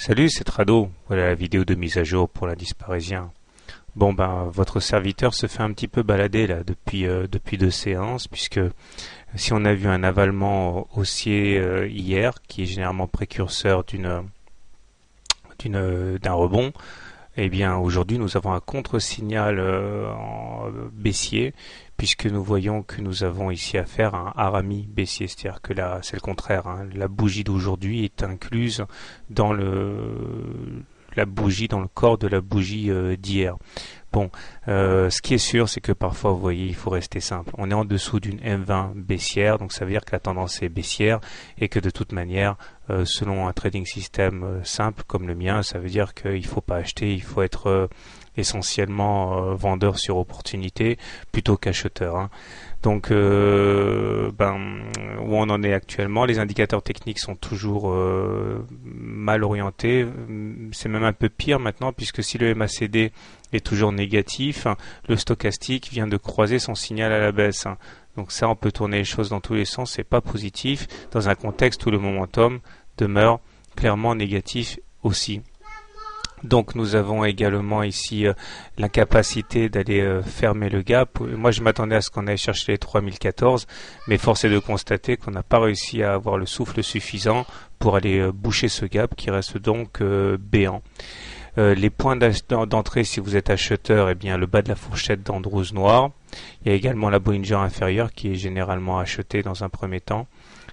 Salut, c'est Trado. Voilà la vidéo de mise à jour pour l'indice parisien. Bon ben, votre serviteur se fait un petit peu balader là depuis deux séances, puisque si on a vu un avalement haussier hier, qui est généralement précurseur d'un rebond, eh bien aujourd'hui nous avons un contre-signal baissier, puisque nous voyons que nous avons ici affaire à un harami baissier, c'est-à-dire que là c'est le contraire, hein. La bougie d'aujourd'hui est incluse dans dans le corps de la bougie d'hier. Bon, ce qui est sûr, c'est que parfois, vous voyez, il faut rester simple. On est en dessous d'une M20 baissière, donc ça veut dire que la tendance est baissière et que de toute manière, selon un trading système simple comme le mien, ça veut dire qu'il ne faut pas acheter, il faut être essentiellement vendeur sur opportunité plutôt qu'acheteur, hein. Donc, où on en est actuellement, les indicateurs techniques sont toujours mal orientés. C'est même un peu pire maintenant, puisque si le MACD est toujours négatif, le stochastique vient de croiser son signal à la baisse. Donc ça, on peut tourner les choses dans tous les sens, c'est pas positif, dans un contexte où le momentum demeure clairement négatif aussi. Donc nous avons également ici l'incapacité d'aller fermer le gap. Moi je m'attendais à ce qu'on aille chercher les 3014, mais force est de constater qu'on n'a pas réussi à avoir le souffle suffisant pour aller boucher ce gap qui reste donc béant. Les points d'entrée si vous êtes acheteur, eh bien le bas de la fourchette d'Andrews noir. Il y a également la Bollinger inférieure qui est généralement achetée dans un premier temps.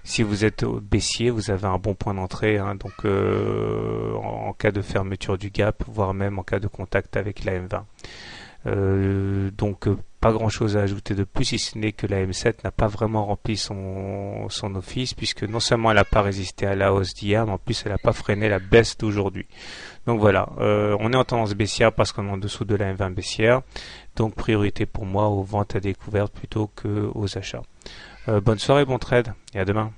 Si vous êtes baissier, vous avez un bon point d'entrée, hein, donc en cas de fermeture du gap, voire même en cas de contact avec la M20. Donc pas grand chose à ajouter de plus, si ce n'est que la M7 n'a pas vraiment rempli son office, puisque non seulement elle n'a pas résisté à la hausse d'hier, mais en plus elle n'a pas freiné la baisse d'aujourd'hui. Donc voilà, on est en tendance baissière parce qu'on est en dessous de la M20 baissière, donc priorité pour moi aux ventes à découvert plutôt qu'aux achats. Bonne soirée, bon trade et à demain.